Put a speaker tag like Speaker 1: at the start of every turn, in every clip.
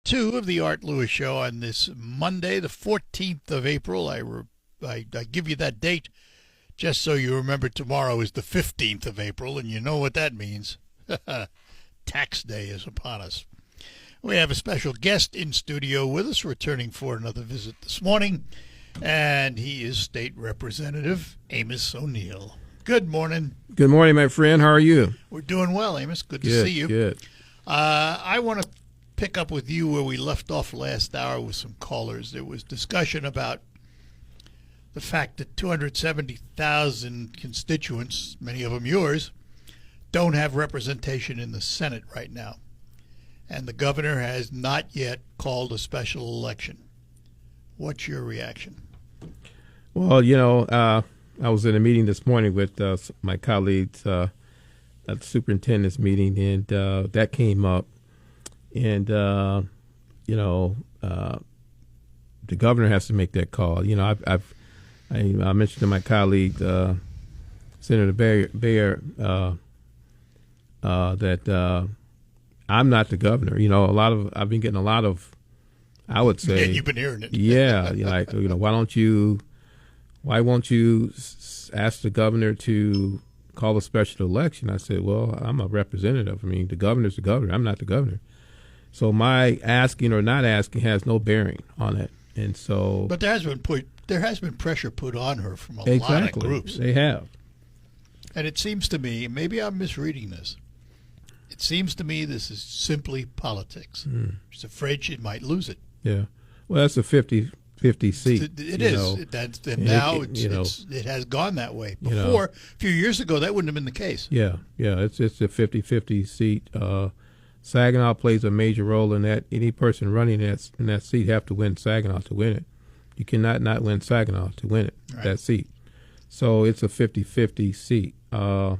Speaker 1: 2 of the Art Lewis Show on this Monday, the 14th of April. I give you that date just so you remember tomorrow is the 15th of April, and you know what that means. Tax day is upon us. We have a special guest in studio with us, returning for another visit this morning, and he is State Representative Amos O'Neill. Good morning.
Speaker 2: Good morning, my friend. How are you?
Speaker 1: We're doing well, Amos. Good to see you.
Speaker 2: Good.
Speaker 1: I want to pick up with you where we left off last hour with some callers. There was discussion about the fact that 270,000 constituents, many of them yours, don't have representation in the Senate right now. And the governor has not yet called a special election. What's your reaction?
Speaker 2: Well, I was in a meeting this morning with my colleagues at the superintendent's meeting, and that came up. And, the governor has to make that call. I mentioned to my colleague, Senator Bayer, that I'm not the governor. I've been getting a lot of, I would say.
Speaker 1: Yeah, you've been hearing it.
Speaker 2: Yeah, why won't you ask the governor to call a special election? I said, well, I'm a representative. I mean, the governor's the governor. I'm not the governor. So my asking or not asking has no bearing on it. And so,
Speaker 1: but there has been pressure put on her from a lot of groups.
Speaker 2: They have.
Speaker 1: And it seems to me, maybe I'm misreading this, it seems to me this is simply politics. She's afraid she might lose it.
Speaker 2: Yeah. Well, that's a 50-50 seat.
Speaker 1: It is. It has gone that way. Before, a few years ago, that wouldn't have been the case.
Speaker 2: Yeah. It's a 50-50 seat. Saginaw plays a major role in that. Any person running in that seat have to win Saginaw to win it. You cannot not win Saginaw to win it, right. That seat. So it's a 50-50 seat. I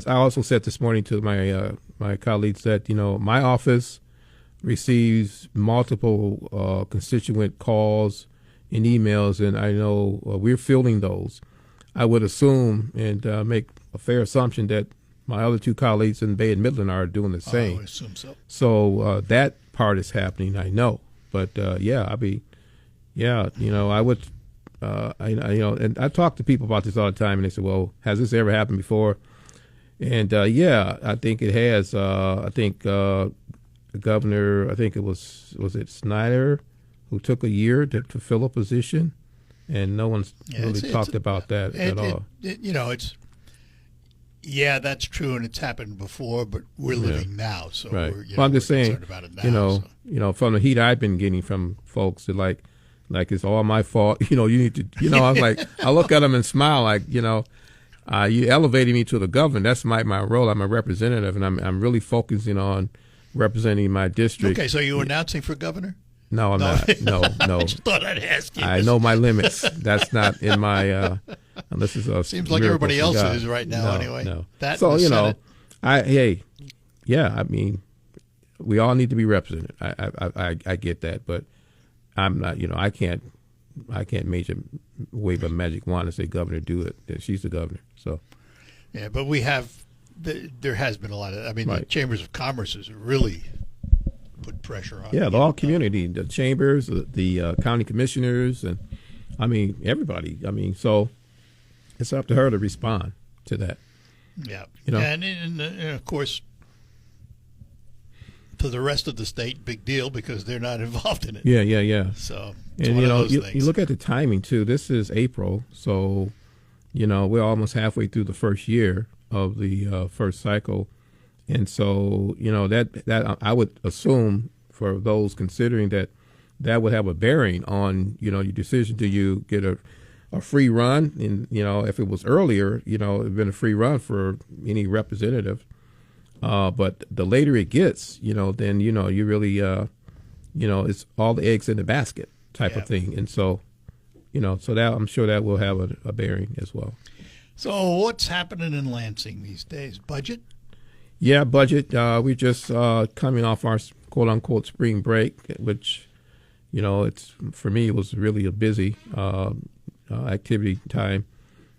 Speaker 2: also said this morning to my colleagues that, my office receives multiple constituent calls and emails, and I know we're fielding those. I would assume and make a fair assumption that my other two colleagues in Bay and Midland are doing the same.
Speaker 1: I would assume so.
Speaker 2: So that part is happening, I know. But I would, and I talk to people about this all the time, and they say, well, has this ever happened before? And I think it has. I think the governor, I think it was it Snyder, who took a year to fill a position, and no one's really talked about that at all.
Speaker 1: That's true, and it's happened before, but we're living now, so
Speaker 2: right.
Speaker 1: I'm
Speaker 2: just saying,
Speaker 1: about it now,
Speaker 2: from the heat I've been getting from folks that like it's all my fault. You need to, I was like, I look at them and smile, like, you elevated me to the governor. That's my role. I'm a representative, and I'm really focusing on representing my district.
Speaker 1: Okay, so you're announcing for governor?
Speaker 2: No, I'm not. No.
Speaker 1: I just thought I'd ask you.
Speaker 2: I know my limits. That's not in my. Unless it's a
Speaker 1: seems like everybody else is right now. Anyway,
Speaker 2: no.
Speaker 1: That
Speaker 2: so
Speaker 1: Senate.
Speaker 2: I mean, we all need to be represented. I get that, but I'm not. I can't wave a magic wand and say, "Governor, do it." She's the governor. So.
Speaker 1: Yeah, but we have. There has been a lot of. I mean,
Speaker 2: right.
Speaker 1: The chambers of commerce has really put pressure on.
Speaker 2: Yeah, the whole community, the chambers, the county commissioners, and I mean everybody. I mean, so it's up to her to respond to that.
Speaker 1: Yeah, and of course, to the rest of the state, big deal because they're not involved in it.
Speaker 2: Yeah.
Speaker 1: So,
Speaker 2: and you look at the timing too. This is April, so we're almost halfway through the first year of the first cycle. And so, that I would assume for those considering that would have a bearing on, your decision. Do you get a free run? And, if it was earlier, it'd been a free run for any representative. But the later it gets, then, you really, it's all the eggs in the basket type of thing. And so, so that I'm sure that will have a bearing as well.
Speaker 1: So what's happening in Lansing these days? Budget?
Speaker 2: Yeah, budget. We're just coming off our quote unquote spring break, which, it's for me it was really a busy activity time.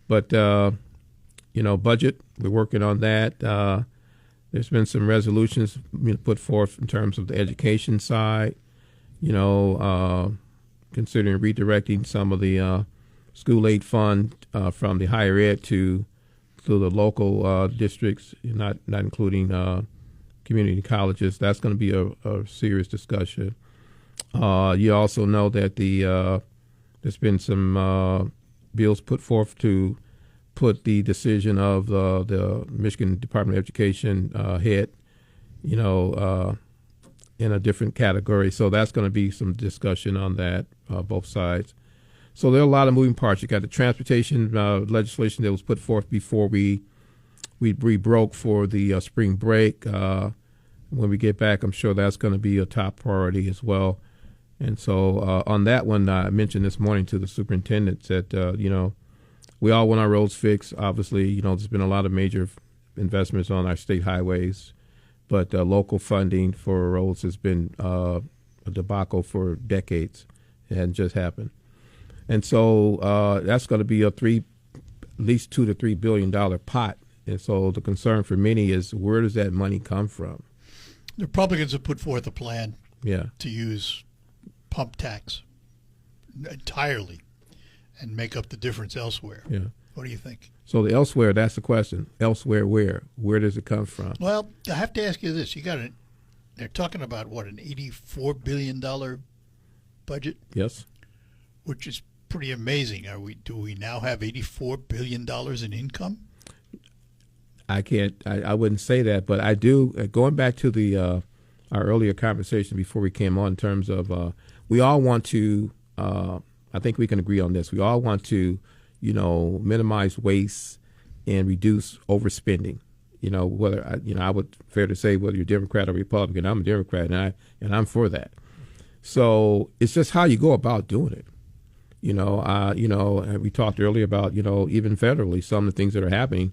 Speaker 2: But budget, we're working on that. There's been some resolutions put forth in terms of the education side, considering redirecting some of the school aid fund from the higher ed to the local districts, not including community colleges. That's going to be a serious discussion. You also know that there's been some bills put forth to put the decision of the Michigan Department of Education head, in a different category. So that's going to be some discussion on that, both sides. So there are a lot of moving parts. You got the transportation legislation that was put forth before we broke for the spring break. When we get back, I'm sure that's going to be a top priority as well. And so on that one, I mentioned this morning to the superintendent that, we all want our roads fixed. Obviously, there's been a lot of major investments on our state highways, but local funding for roads has been a debacle for decades. It hadn't just happened. And so that's going to be at least $2 to $3 billion pot. And so the concern for many is, where does that money come from?
Speaker 1: The Republicans have put forth a plan
Speaker 2: to
Speaker 1: use pump tax entirely and make up the difference elsewhere.
Speaker 2: Yeah.
Speaker 1: What do you think?
Speaker 2: So the elsewhere, that's the question. Elsewhere where? Where does it come from?
Speaker 1: Well, I have to ask you this. They're talking about, what, an $84 billion budget?
Speaker 2: Yes.
Speaker 1: Which is pretty amazing. Do we now have $84 billion in income?
Speaker 2: I wouldn't say that, but I do. Going back to our earlier conversation before we came on, in terms of we all want to. I think we can agree on this. We all want to, minimize waste and reduce overspending. Whether I would fair to say whether you're Democrat or Republican, I'm a Democrat, and I'm for that. So it's just how you go about doing it. We talked earlier about even federally, some of the things that are happening.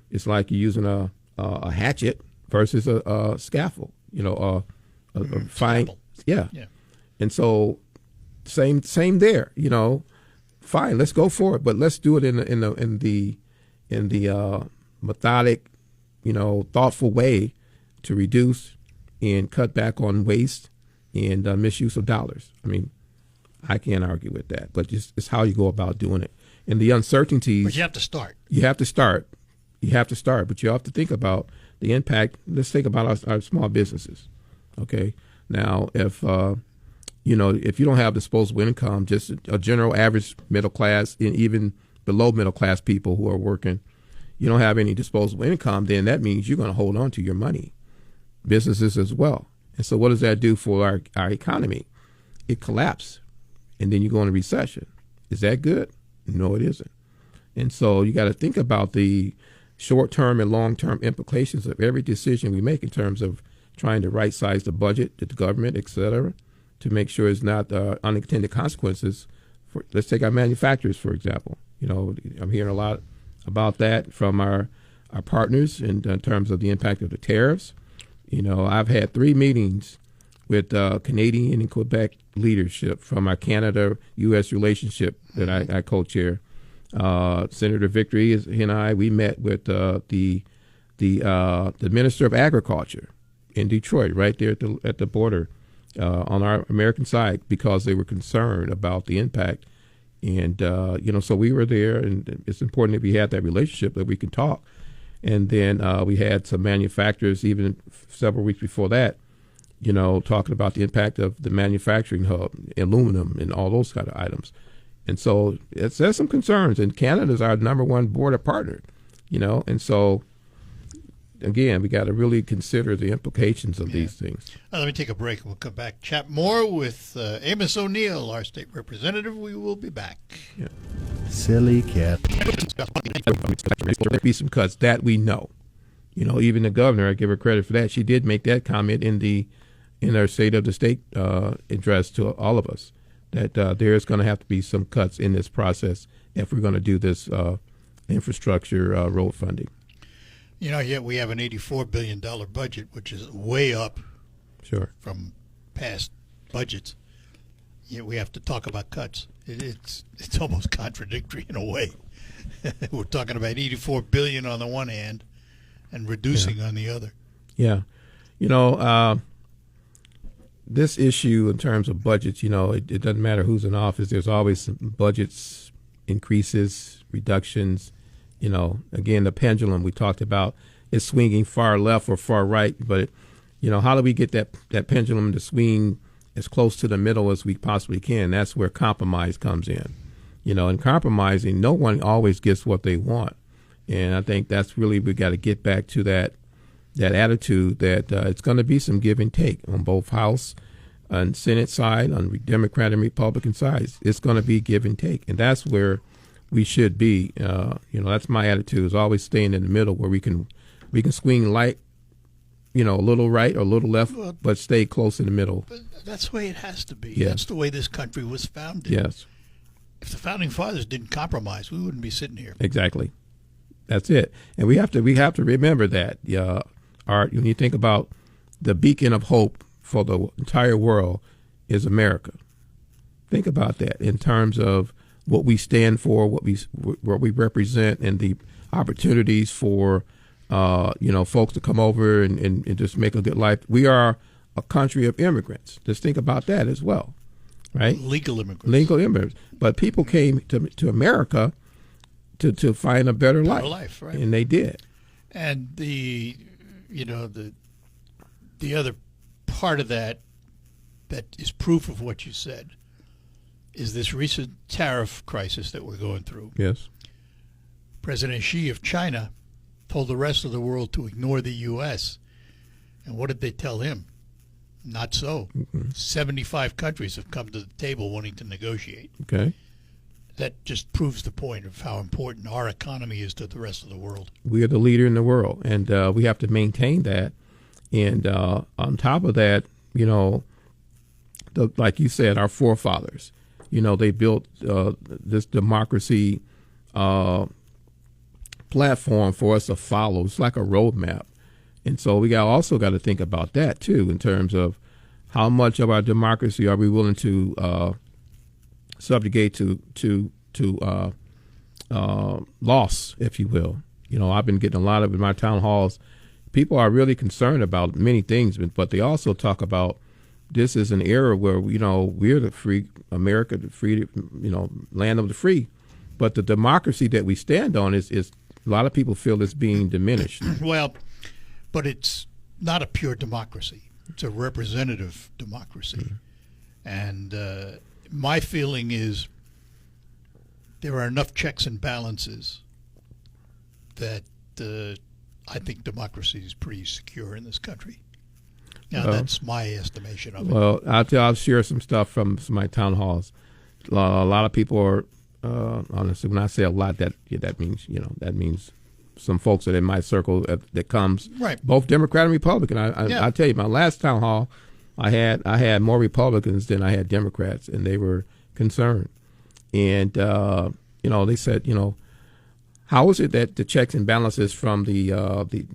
Speaker 2: It's like you're using a hatchet versus a scaffold. A fine, yeah. And so same there. Fine, let's go for it, but let's do it in the methodic, thoughtful way to reduce and cut back on waste and misuse of dollars. I mean, I can't argue with that, but it's how you go about doing it. And the uncertainties.
Speaker 1: But you have to start.
Speaker 2: You have to start, but you have to think about the impact. Let's think about our small businesses. Okay. Now, if you don't have disposable income, just a general average middle class and even below middle class people who are working, you don't have any disposable income, then that means you're going to hold on to your money. Businesses as well. And so what does that do for our economy? It collapses, and then you go into recession. Is that good? No, it isn't. And so you got to think about the short-term and long-term implications of every decision we make in terms of trying to right-size the budget, the government, et cetera, to make sure it's not unintended consequences. Let's take our manufacturers, for example. I'm hearing a lot about that from our partners in terms of the impact of the tariffs. I've had 3 meetings with Canadian and Quebec leadership from our Canada-U.S. relationship that I co-chair. Senator Victory and I, we met with the Minister of Agriculture in Detroit, right there at the border on our American side, because they were concerned about the impact. And, so we were there, and it's important that we had that relationship that we can talk. And then we had some manufacturers even several weeks before that, talking about the impact of the manufacturing hub, aluminum and all those kind of items. And so there's some concerns, and Canada's our number one border partner, and so, again, we got to really consider the implications of these things.
Speaker 1: Let me take a break, and we'll come back, chat more with Amos O'Neill, our state representative. We will be back.
Speaker 2: Yeah.
Speaker 3: Silly cat.
Speaker 2: There'll be some cuts that we know. Even the governor, I give her credit for that. She did make that comment in her State of the State address to all of us, that there's going to have to be some cuts in this process if we're going to do this infrastructure road funding.
Speaker 1: Yet we have an $84 billion budget, which is way up from past budgets. Yet we have to talk about cuts. It's almost contradictory in a way. We're talking about $84 billion on the one hand and reducing on the other.
Speaker 2: Yeah. You know, this issue in terms of budgets, you know, it doesn't matter who's in office. There's always some budgets increases, reductions. You know, again, the pendulum we talked about is swinging far left or far right. But, you know, how do we get that pendulum to swing as close to the middle as we possibly can? That's where compromise comes in. You know, in compromising, no one always gets what they want. And I think that's really, we got to get back to that attitude that it's going to be some give and take on both House and Senate side, on the Democrat and Republican sides. It's going to be give and take. And that's where we should be. You know, that's my attitude, is always staying in the middle where we can swing light, you know, a little right or a little left, but stay close in the middle.
Speaker 1: But that's the way it has to be.
Speaker 2: Yes.
Speaker 1: That's the way this country was founded.
Speaker 2: Yes.
Speaker 1: If the founding fathers didn't compromise, we wouldn't be sitting here.
Speaker 2: Exactly. That's it. And we have to remember that. Art, when you think about the beacon of hope for the entire world is America. Think about that in terms of what we stand for, what we represent, and the opportunities for you know, folks to come over and just make a good life. We are a country of immigrants. Just think about that as well, right?
Speaker 1: Legal immigrants.
Speaker 2: Legal immigrants. But people came to America to find a better life,
Speaker 1: right?
Speaker 2: And they did.
Speaker 1: And the other part of that is proof of what you said is this recent tariff crisis that we're going through.
Speaker 2: Yes.
Speaker 1: President Xi of China told the rest of the world to ignore the U.S. And what did they tell him? Not so. 75 countries have come to the table wanting to negotiate.
Speaker 2: Okay.
Speaker 1: That just proves the point of how important our economy is to the rest of the world.
Speaker 2: We are the leader in the world, and we have to maintain that. And on top of that, you know, like you said, our forefathers, you know, they built this democracy platform for us to follow. It's like a roadmap. And so we also got to think about that, too, in terms of how much of our democracy are we willing to subjugate to loss, if you will. You know, I've been getting a lot of in my town halls. People are really concerned about many things, but they also talk about this is an era where, you know, we're the free America, the free, you know, land of the free. But the democracy that we stand on is a lot of people feel it's being diminished.
Speaker 1: Well, but it's not a pure democracy. It's a representative democracy. And my feeling is there are enough checks and balances that I think democracy is pretty secure in this country. Now, that's my estimation of it.
Speaker 2: Well, I'll share some stuff from my town halls. A lot of people are, honestly, when I say a lot, that means, you know, that means some folks that are in my circle that comes,
Speaker 1: right,
Speaker 2: both Democrat and Republican. I tell you, my last town hall, I had more Republicans than I had Democrats, and they were concerned. And you know, they said, you know, how is it that the checks and balances from the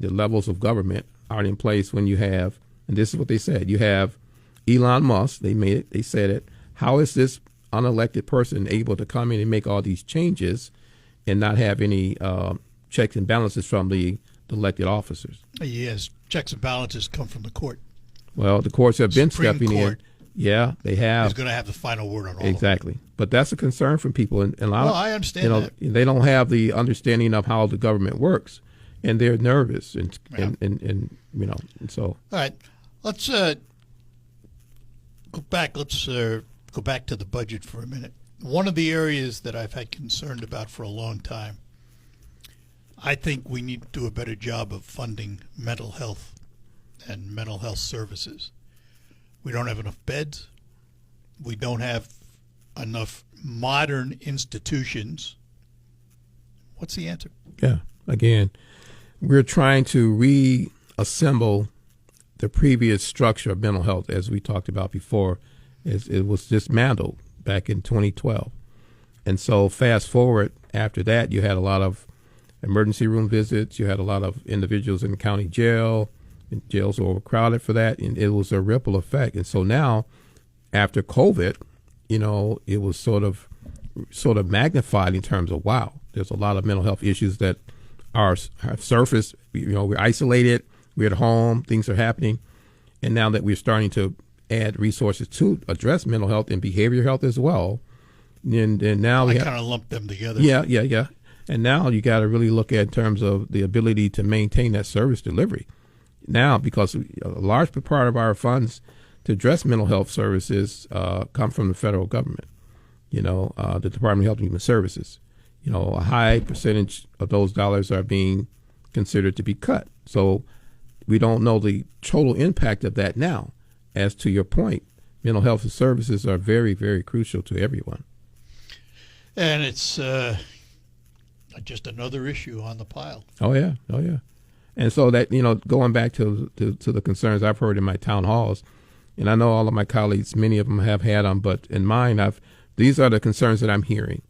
Speaker 2: levels of government aren't in place when you have, and this is what they said, you have Elon Musk. They said it. How is this unelected person able to come in and make all these changes and not have any checks and balances from the elected officers?
Speaker 1: Yes, checks and balances come from the court.
Speaker 2: Well, the courts have been
Speaker 1: Supreme
Speaker 2: stepping
Speaker 1: Court
Speaker 2: in. Yeah, they have.
Speaker 1: Is going to have the final word on all
Speaker 2: exactly. But that's a concern from people, and a lot
Speaker 1: Well,
Speaker 2: of,
Speaker 1: I understand
Speaker 2: you know,
Speaker 1: that.
Speaker 2: they don't have the understanding of how the government works, and they're nervous, and you know, and so.
Speaker 1: All right, let's go back. Let's go back to the budget for a minute. One of the areas that I've had concern about for a long time, I think we need to do a better job of funding mental health and mental health services. We don't have enough beds. We don't have enough modern institutions. What's the answer?
Speaker 2: Yeah. Again, we're trying to reassemble the previous structure of mental health, as we talked about before. It was dismantled back in 2012. And so fast forward after that, you had a lot of emergency room visits. You had a lot of individuals in the county jail. And jails were overcrowded for that, and it was a ripple effect. And so now, after COVID, you know, it was sort of magnified in terms of, wow, there's a lot of mental health issues that have surfaced. You know, we're isolated. we're at home, things are happening. And now that we're starting to add resources to address mental health and behavioral health as well, and now
Speaker 1: I kind of lump them together.
Speaker 2: Yeah. And now you got to really look at in terms of the ability to maintain that service delivery. Now, because a large part of our funds to address mental health services come from the federal government, the Department of Health and Human Services. A high percentage of those dollars are being considered to be cut. So we don't know the total impact of that now. As to your point, mental health services are very, very crucial to everyone.
Speaker 1: And it's just another issue on the pile.
Speaker 2: Oh, yeah. And so that, going back to the concerns I've heard in my town halls, and I know all of my colleagues, many of them have had them, but in mine, these are the concerns that I'm hearing.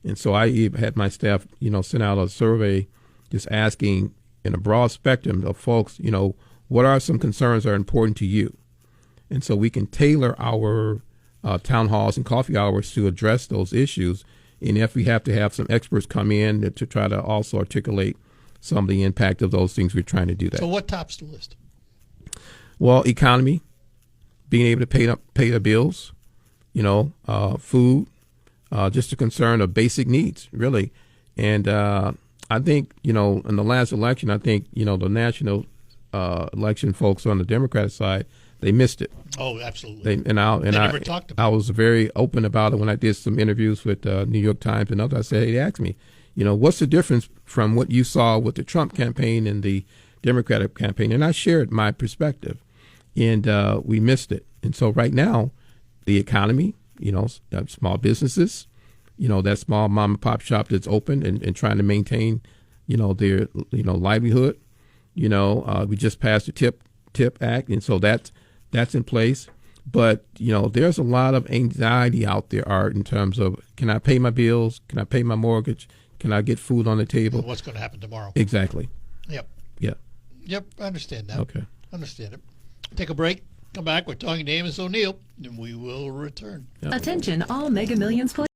Speaker 2: And so I had my staff, send out a survey just asking in a broad spectrum of folks, what are some concerns that are important to you? And so we can tailor our town halls and coffee hours to address those issues. And if we have to have some experts come in to try to also articulate some of the impact of those things, we're trying to do that.
Speaker 1: So what tops the list?
Speaker 2: Well, economy, being able to pay the bills, food, just a concern of basic needs, really. And I think, in the last election, the national election folks on the Democratic side, they missed it.
Speaker 1: Oh, absolutely.
Speaker 2: They never talked about it. I was very open about it when I did some interviews with New York Times and others. I said, they asked me, what's the difference from what you saw with the Trump campaign and the Democratic campaign? And I shared my perspective, and we missed it. And so right now, the economy, small businesses, that small mom and pop shop that's open and trying to maintain, their, livelihood. We just passed the TIP Act, and so that's in place. But, there's a lot of anxiety out there, Art, in terms of, can I pay my bills? Can I pay my mortgage? Can I get food on the table?
Speaker 1: What's going to happen tomorrow?
Speaker 2: Exactly.
Speaker 1: Yep.
Speaker 2: Yeah.
Speaker 1: Yep, I understand that.
Speaker 2: Okay.
Speaker 1: Understand it. Take a break. Come back. We're talking to Amos O'Neill, and we will return.
Speaker 2: Yep.
Speaker 4: Attention, all Mega Millions players.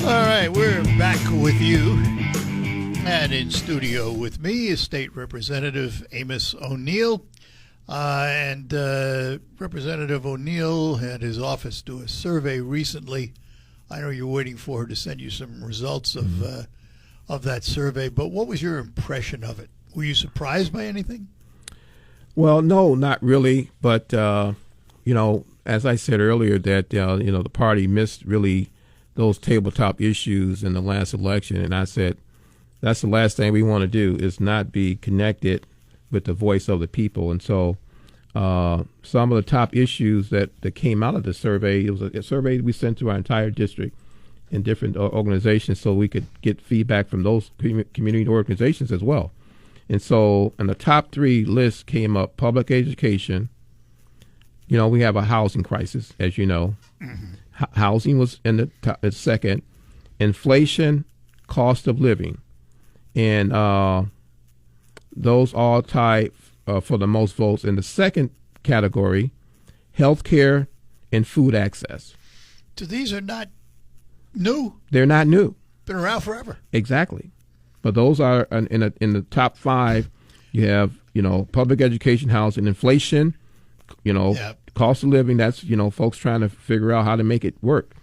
Speaker 1: All right, we're back with you. And in studio with me is State Representative Amos O'Neill. Representative O'Neill had his office do a survey recently. I know you're waiting for her to send you some results of that survey, but what was your impression of it? Were you surprised by anything?
Speaker 2: Well, no, not really. But, as I said earlier, that, the party missed really those tabletop issues in the last election. And I said, that's the last thing we want to do, is not be connected with the voice of the people. And so some of the top issues that came out of the survey, it was a survey we sent to our entire district and different organizations so we could get feedback from those community organizations as well. And so in the top three lists came up public education. We have a housing crisis, as you know. Mm-hmm. Housing was in the top, second. Inflation, cost of living. And those all tied for the most votes. In the second category, healthcare and food access.
Speaker 1: So these are not new?
Speaker 2: They're not new.
Speaker 1: Been around forever.
Speaker 2: Exactly. But those are in the top five. You have, public education, housing, inflation,
Speaker 1: Yep.
Speaker 2: Cost of living. That's, folks trying to figure out how to make it work.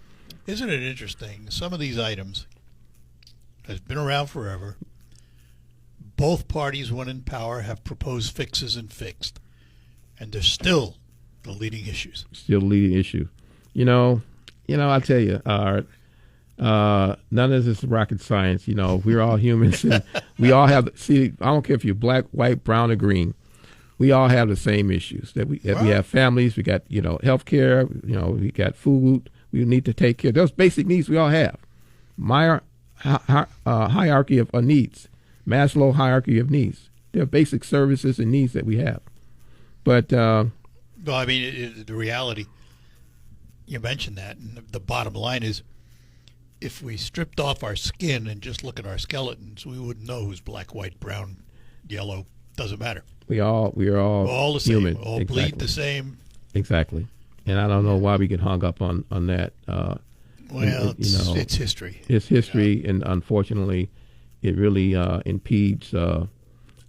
Speaker 1: Isn't it interesting? Some of these items has been around forever. Both parties, when in power, have proposed fixes and fixed. And they're still the leading issues.
Speaker 2: Still the leading issue. I tell you, none of this is rocket science. We're all humans. And we all have, I don't care if you're black, white, brown, or green. We all have the same issues. That we have families. We got, health care. We got food. We need to take care of those basic needs we all have. My hierarchy of needs. Maslow hierarchy of needs. They're basic services and needs that we have. But
Speaker 1: Well, I mean, the reality, you mentioned that, and the bottom line is, if we stripped off our skin and just look at our skeletons, we wouldn't know who's black, white, brown, yellow. Doesn't matter.
Speaker 2: we are all
Speaker 1: The same.
Speaker 2: human.
Speaker 1: All
Speaker 2: Exactly.
Speaker 1: bleed the same.
Speaker 2: Exactly. And I don't know why we get hung up on that.
Speaker 1: Well,
Speaker 2: you know,
Speaker 1: it's history.
Speaker 2: It's history, and unfortunately, it really impedes.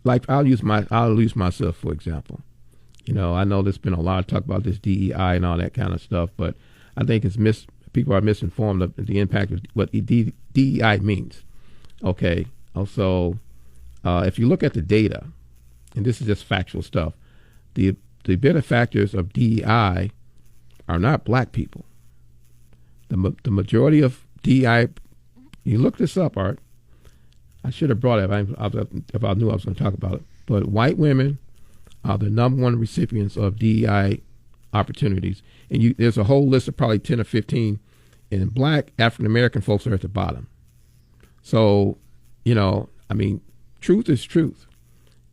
Speaker 2: Like I'll use myself for example. You know, I know there's been a lot of talk about this DEI and all that kind of stuff, but I think people are misinformed of the impact of what DEI means. Okay, also, if you look at the data, and this is just factual stuff, the benefactors of DEI are not black people. The majority of DEI, you look this up, Art. I should have brought it if I knew I was going to talk about it. But white women are the number one recipients of DEI opportunities. And there's a whole list of probably 10 or 15, and black African-American folks are at the bottom. So, you know, I mean, truth is truth.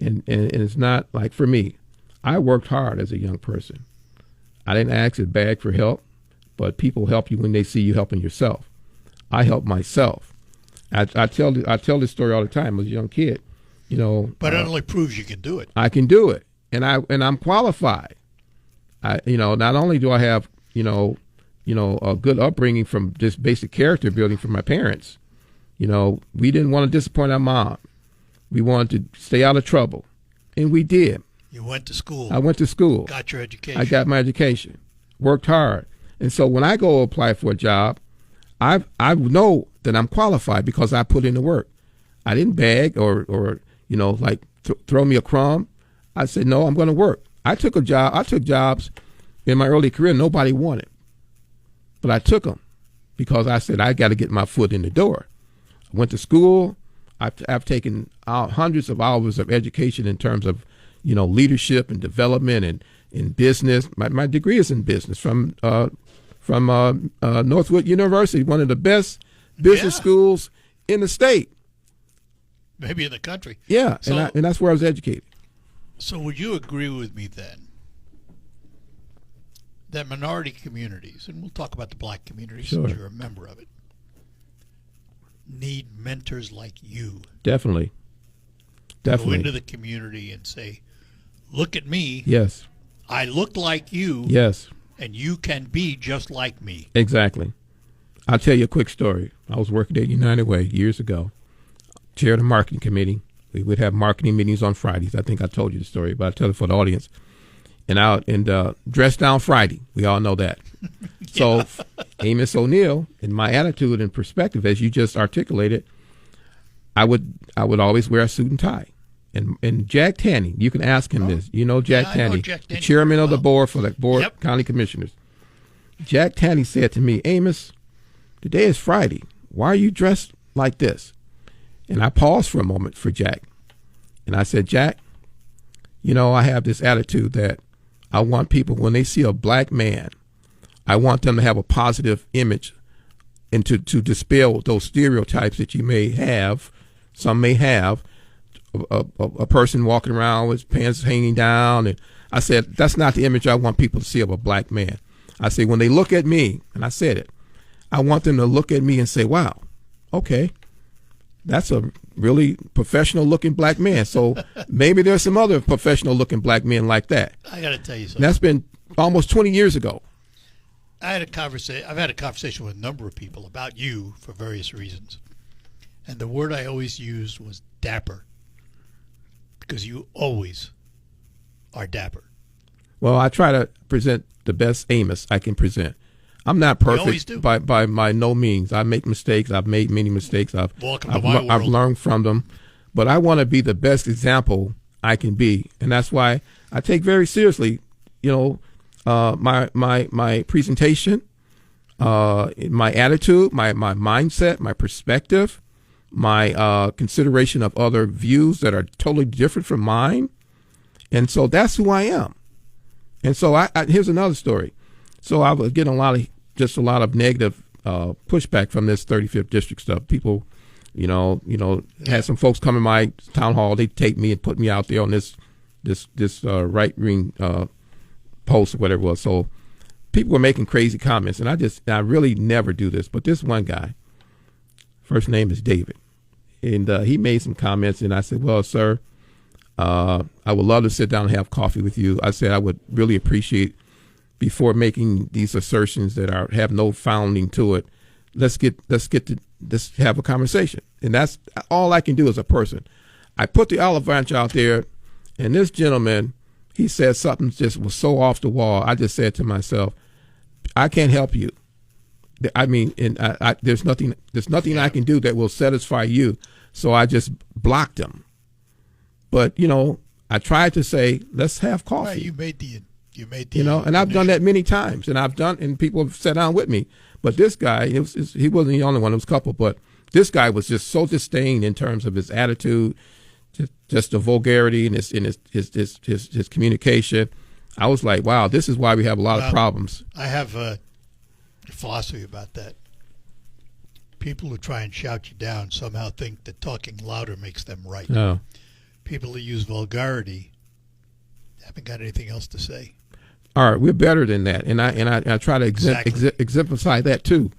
Speaker 2: And it's not like, for me, I worked hard as a young person. I didn't ask or beg for help, but people help you when they see you helping yourself. I helped myself. I tell this story all the time. As a young kid, you know.
Speaker 1: But it only proves you can do it.
Speaker 2: I can do it, and I'm qualified. Not only do I have a good upbringing from just basic character building from my parents. You know, we didn't want to disappoint our mom. We wanted to stay out of trouble, and we did.
Speaker 1: You went to school.
Speaker 2: I went to school.
Speaker 1: Got your education.
Speaker 2: I got my education. Worked hard, and so when I go apply for a job, I know that I'm qualified because I put in the work. I didn't beg or throw me a crumb. I said, no, I'm going to work. I took jobs in my early career nobody wanted, but I took them because I said I got to get my foot in the door. I went to school. I've taken hundreds of hours of education in terms of leadership and development and in business. My degree is in business from Northwood University, one of the best business schools in the state.
Speaker 1: Maybe in the country.
Speaker 2: Yeah,
Speaker 1: So,
Speaker 2: and that's where I was educated.
Speaker 1: So would you agree with me then that minority communities, and we'll talk about the black community
Speaker 2: Sure.
Speaker 1: since you're a member of it, need mentors like you
Speaker 2: Definitely.
Speaker 1: to go
Speaker 2: Definitely.
Speaker 1: into the community and say, look at me,
Speaker 2: Yes.
Speaker 1: I look like you,
Speaker 2: Yes.
Speaker 1: and you can be just like me.
Speaker 2: Exactly. I'll tell you a quick story. I was working at United Way years ago, chair of the marketing committee. We would have marketing meetings on Fridays. I think I told you the story, but I'll tell it for the audience. And dress down Friday. We all know that. So Amos O'Neill, in my attitude and perspective, as you just articulated, I would always wear a suit and tie. And Jack Tanny, you can ask him this. You know Jack
Speaker 1: Yeah, I know
Speaker 2: Tanny,
Speaker 1: Jack
Speaker 2: the
Speaker 1: Tanny
Speaker 2: chairman of the
Speaker 1: well.
Speaker 2: board for the board
Speaker 1: Yep.
Speaker 2: county commissioners. Jack Tanny said to me, Amos, today is Friday. Why are you dressed like this? And I paused for a moment for Jack. And I said, Jack, I have this attitude that I want people, when they see a black man, I want them to have a positive image and to dispel those stereotypes that you may have, some may have, a person walking around with pants hanging down. And I said, that's not the image I want people to see of a black man. I say, when they look at me, and I said it, I want them to look at me and say, wow, okay, that's a really professional looking black man. So maybe there's some other professional looking black men like that.
Speaker 1: I got to tell you
Speaker 2: And
Speaker 1: something.
Speaker 2: that's been almost 20 years ago.
Speaker 1: I've had a conversation with a number of people about you for various reasons. And the word I always used was dapper, because you always are dapper.
Speaker 2: Well, I try to present the best Amos I can present. I'm not
Speaker 1: always
Speaker 2: perfect
Speaker 1: do.
Speaker 2: by no means. I make mistakes. I've made many mistakes.
Speaker 1: Welcome to my
Speaker 2: I've
Speaker 1: world.
Speaker 2: learned from them. But I want to be the best example I can be. And that's why I take very seriously, my presentation, my attitude, my mindset, my perspective, my consideration of other views that are totally different from mine. And so that's who I am. And so here's another story. So I was getting a lot of negative pushback from this 35th district stuff. People Had some folks come in my town hall. They taped me and put me out there on this right wing post or whatever it was. So people were making crazy comments, and I really never do this. But this one guy, first name is David, and he made some comments, and I said, "Well, sir, I would love to sit down and have coffee with you." I said I would really appreciate, before making these assertions that have no founding to it, let's have a conversation. And that's all I can do as a person. I put the olive branch out there, and this gentleman, he said something just was so off the wall. I just said to myself, I can't help you. I mean, and there's nothing I can do that will satisfy you. So I just blocked him. But I tried to say, let's have coffee.
Speaker 1: Right, you made the
Speaker 2: and I've done that many times, and people have sat down with me. But this guy, he wasn't the only one. It was a couple, but this guy was just so disdained in terms of his attitude, just the vulgarity and his communication. I was like, wow, this is why we have a lot of problems.
Speaker 1: I have a philosophy about that. People who try and shout you down somehow think that talking louder makes them right.
Speaker 2: No.
Speaker 1: People who use vulgarity haven't got anything else to say.
Speaker 2: All right, we're better than that, and I try to exemplify that too.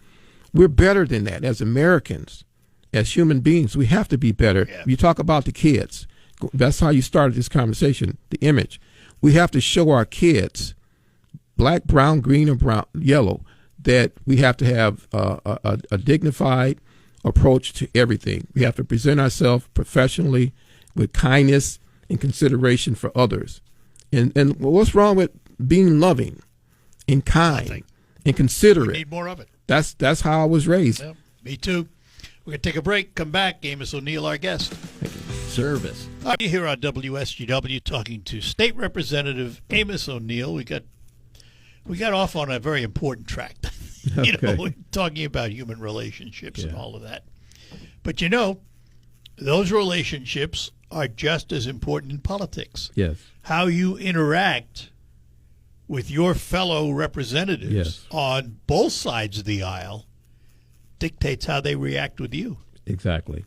Speaker 2: We're better than that as Americans, as human beings. We have to be better. Yeah. You talk about the kids. That's how you started this conversation. The image. We have to show our kids, black, brown, green, or brown, yellow, that we have to have a dignified approach to everything. We have to present ourselves professionally with kindness and consideration for others. And what's wrong with being loving and kind and considerate?
Speaker 1: We need more of it.
Speaker 2: That's how I was raised.
Speaker 1: Yeah, me too. We're going to take a break. Come back. Amos O'Neill, our guest.
Speaker 3: Service.
Speaker 1: Here on WSGW, talking to State Representative Amos O'Neill. We got off on a very important track. We're talking about human relationships and all of that. But those relationships are just as important in politics.
Speaker 2: Yes.
Speaker 1: How you interact with your fellow representatives on both sides of the aisle dictates how they react with you.
Speaker 2: Exactly.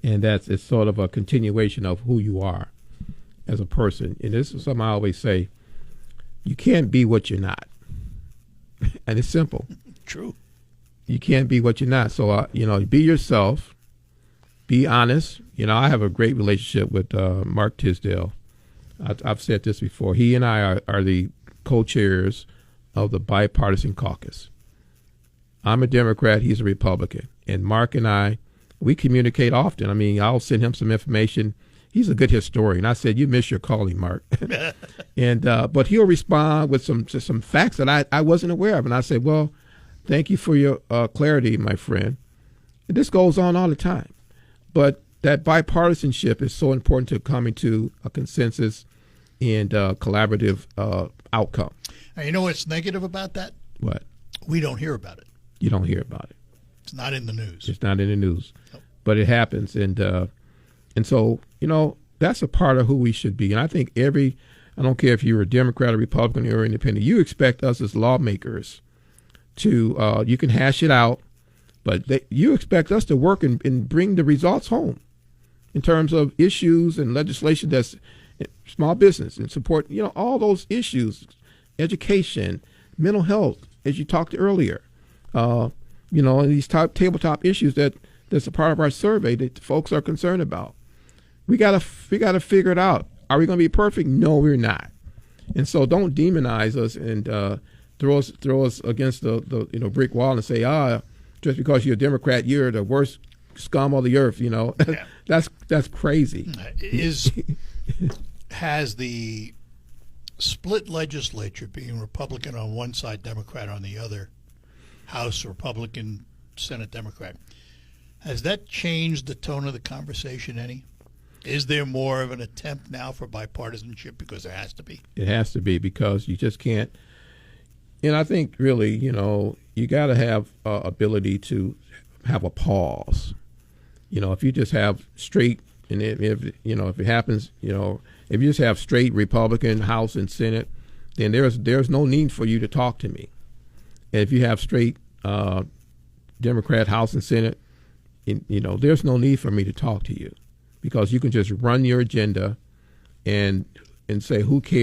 Speaker 2: And it's sort of a continuation of who you are as a person. And this is something I always say, you can't be what you're not. And it's simple.
Speaker 1: True.
Speaker 2: You can't be what you're not. So, be yourself, be honest. I have a great relationship with Mark Tisdale. I've said this before. He and I are the co-chairs of the bipartisan caucus. I'm a Democrat. He's a Republican. And Mark and I, we communicate often. I mean, I'll send him some information. He's a good historian. I said, you miss your calling, Mark. And but he'll respond with some facts that I wasn't aware of. And I said, well, thank you for your clarity, my friend. And this goes on all the time. But that bipartisanship is so important to coming to a consensus and collaborative outcome.
Speaker 1: And you know what's negative about that?
Speaker 2: What?
Speaker 1: We don't hear about it.
Speaker 2: You don't hear about it.
Speaker 1: It's not in the news.
Speaker 2: It's not in the news.
Speaker 1: Nope.
Speaker 2: But it happens. And so, that's a part of who we should be. And I think I don't care if you're a Democrat or Republican or independent, you expect us as lawmakers to, you can hash it out, but you expect us to work and bring the results home in terms of issues and legislation that's small business and support, all those issues, education, mental health, as you talked earlier, and these tabletop issues that's a part of our survey that folks are concerned about. We gotta figure it out. Are we going to be perfect? No, we're not. And so don't demonize us and throw us against the brick wall and say, just because you're a Democrat, you're the worst scum of the earth. Yeah. That's crazy.
Speaker 1: Has the split legislature, being Republican on one side, Democrat on the other, House Republican, Senate Democrat, has that changed the tone of the conversation any? Is there more of an attempt now for bipartisanship? Because there has to be.
Speaker 2: It has to be, because you just can't. And I think really, you got to have ability to have a pause. If you just have straight, and if it happens, if you just have straight Republican House and Senate, then there's no need for you to talk to me. And if you have straight Democrat House and Senate, there's no need for me to talk to you because you can just run your agenda and say, who cares?